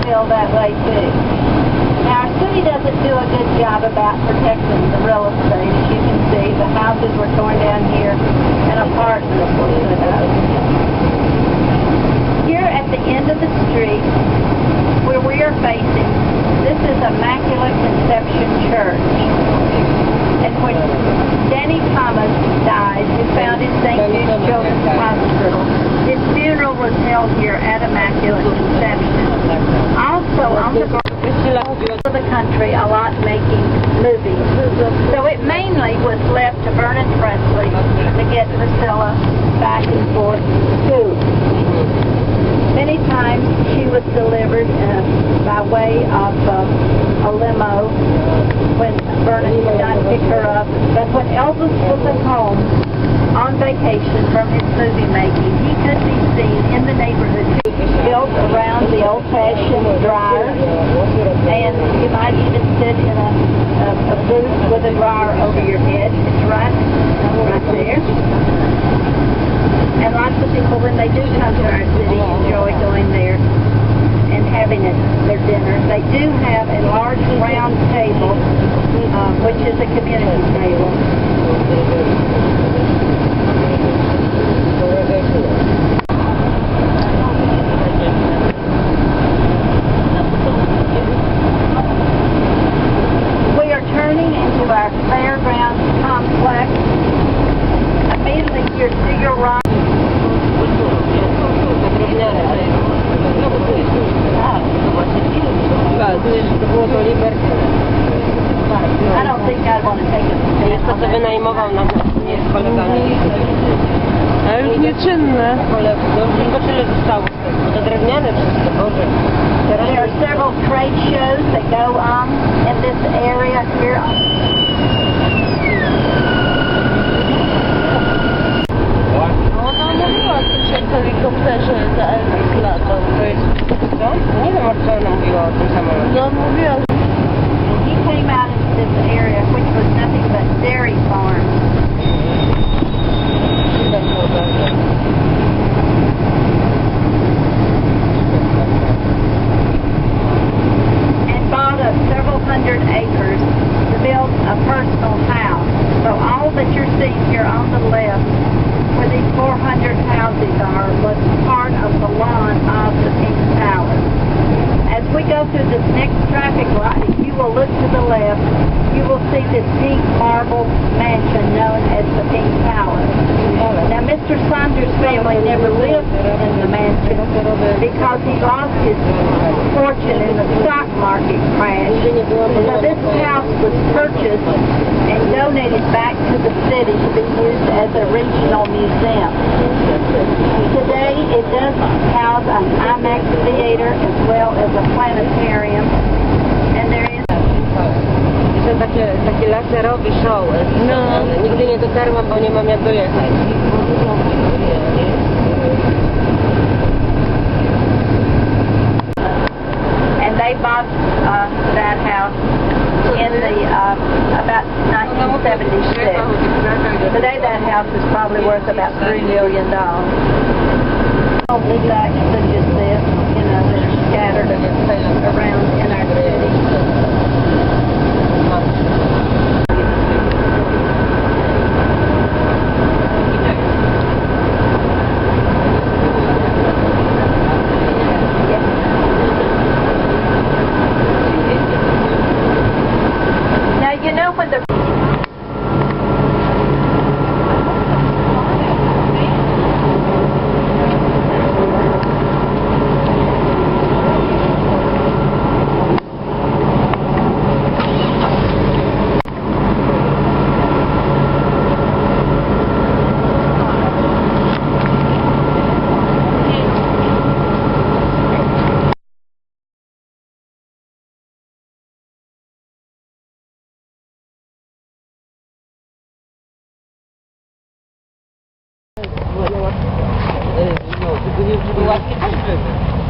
feel that way too. Now, our city doesn't do a good job about protecting the real estate. As you can see, the houses were torn down here and apartments were put up. Here at the end of the street, where we are facing, this is Immaculate Conception Church. And when Danny Thomas died, who founded St. Jude's Children's Hospital, his funeral was held here at Immaculate Conception. Also, on the of the country, a lot making movies. So it mainly was left to Vernon Presley to get Priscilla back and forth too. Many times she was delivered by way of a limo when Vernon would not pick her up. But when Elvis was at home on vacation from his movie making, he could be seen in the neighborhood built around the old-fashioned dryer, and you might even sit in a booth with a dryer over your head. It's right there. And lots of people, when they do come to our city, enjoy going there and having their dinner. They do have a large round table, which is a community table. We are turning into our fairgrounds complex. Immediately here to your right. I don't think I'd want to take it. Jest to, co wynajmował nam z kolegami. Ale już nieczynne. Tylko tyle zostało. Bo to drewniane wszystko, Boże. There are several trade shows that go on in this area here. Helikopterze za Elvis latał. Nie wiem, co ona mówiła o tym samolocie. No mówiła. He came out into this area which was nothing but dairy farms. And bought up several hundred acres to build a personal house. So all that you're seeing here on the left, where these 400 houses are, was part of the lawn of the Pink Palace. As we go through this next traffic light, if you will look to the left, you will see this pink marble mansion known as the Pink Palace. Now, Mr. Saunders' family never lived in the mansion because he lost his fortune in the stock market crash. So this house was purchased and donated back to the city to be used as a regional museum. Today, it does house an IMAX theater as well as a planetarium, and there is... To takie laserowe show. No. Nigdy nie dotarłam, bo nie mam jak dojechać. And they bought that house in the about 1976. Today that house is probably worth about $3 million. All these acts such as this, you know, that are scattered around in our city. Now, you know when the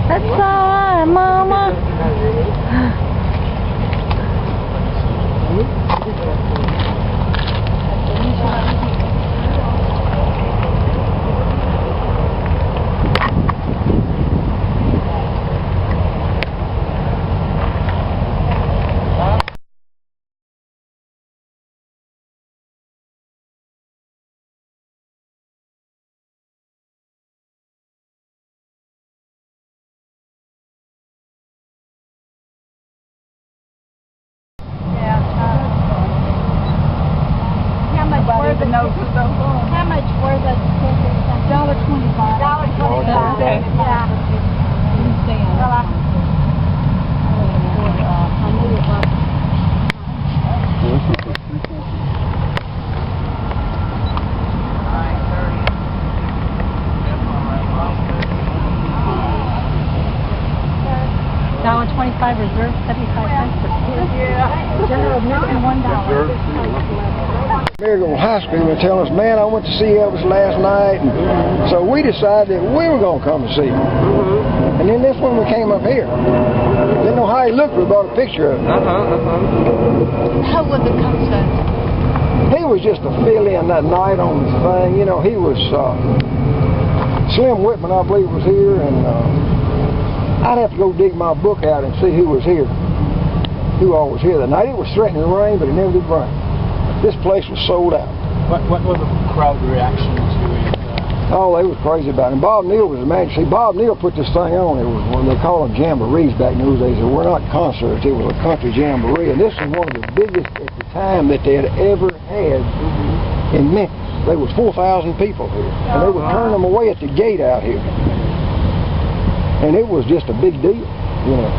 That's all right, Mama. nobody even knows who those are. How much were the tickets? $1.25. $1.25. Okay. Yeah. Well, I knew it was. $1.25 reserve, 75 cents for kids. Yeah. General admission $1. Maryville High School were telling us, man, I went to see Elvis last night, and so we decided that we were going to come and see him. And then this one we came up here. Didn't know how he looked, we brought a picture of him. How was the concert? He was just a fill-in that night on the thing. You know, he was, Slim Whitman, I believe, was here, and I'd have to go dig my book out and see who was here, who all was here that night. It was threatening to rain, but it never did rain. This place was sold out. What was the crowd reaction to it? Oh, they was crazy about it. And Bob Neal was the man. See, Bob Neal put this thing on. It was what they called them jamborees back in those days. They were not concerts. It was a country jamboree. And this was one of the biggest at the time that they had ever had in Memphis. There was 4,000 people here. And they would turn them away at the gate out here. And it was just a big deal, you know.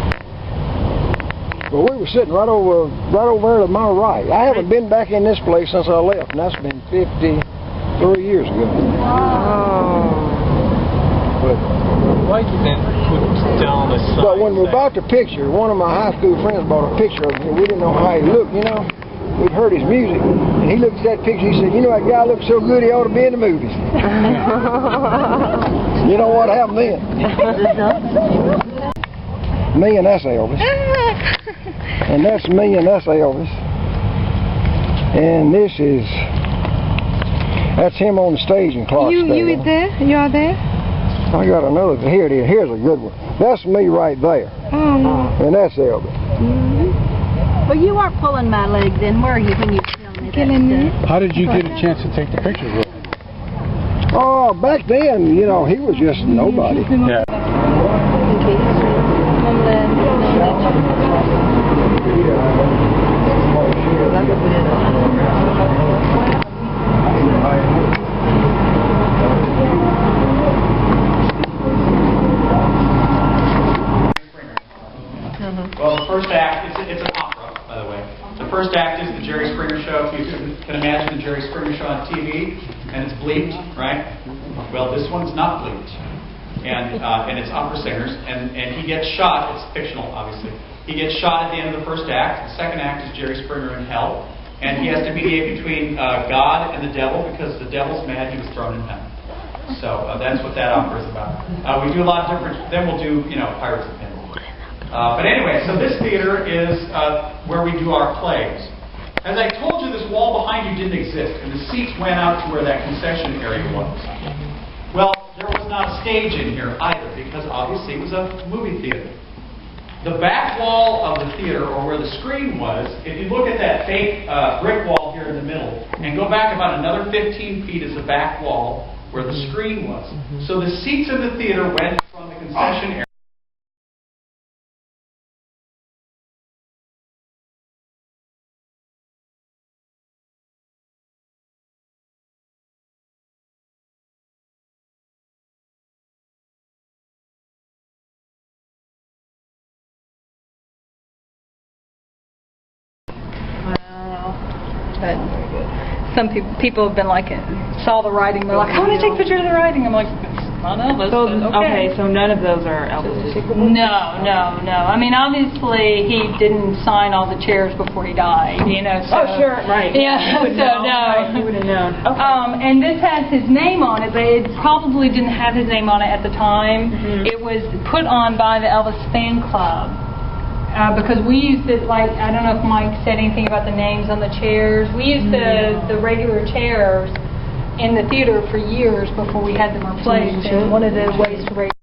But we were sitting right over there to my right. I haven't been back in this place since I left, and that's been 53 years ago. But Why did they put down a sign? when we bought the picture, one of my high school friends bought a picture of him. We didn't know how he looked, you know. We'd heard his music, and he looked at that picture. He said, "You know, that guy looks so good, he ought to be in the movies." You know what happened then? Me and that's Elvis. And that's me and that's Elvis. And that's him on the stage in Clarksdale. You were there? You are there? I got another, here it is, here's a good one. That's me right there. Oh. And that's Elvis. Well, you weren't pulling my leg then, were you, when you filmed me? Killing me. How did you get a chance to take the pictures with him? Oh, back then, you know, he was just nobody. Yeah. Well, the first act, it's an opera, by the way. The first act is the Jerry Springer Show. If you can imagine the Jerry Springer Show on TV, and it's bleeped, right? Well, this one's not bleeped. And it's opera singers, and he gets shot. It's fictional, obviously. He gets shot at the end of the first act. The second act is Jerry Springer in hell, and he has to mediate between God and the devil, because the devil's mad he was thrown in hell. So that's what that opera is about. We do a lot of different. Then we'll do, Pirates of Penzance. But anyway, so this theater is where we do our plays. As I told you, this wall behind you didn't exist, and the seats went out to where that concession area was. Well, there was not a stage in here either, because obviously it was a movie theater. The back wall of the theater, or where the screen was, if you look at that fake brick wall here in the middle, and go back about another 15 feet is the back wall where the screen was. So the seats in the theater went from the concession area. But some people have been like, saw the writing, they're like, I want to take pictures of the writing. I'm like, it's not Elvis. Okay, so none of those are Elvis. No. I mean, obviously, he didn't sign all the chairs before he died, so. Oh, sure, right. Yeah, so no. Right, you would have known. Okay. And this has his name on it, but it probably didn't have his name on it at the time. It was put on by the Elvis fan club. Because we used it, like, I don't know if Mike said anything about the names on the chairs. We used the regular chairs in the theater for years before we had them replaced. And one of the ways to raise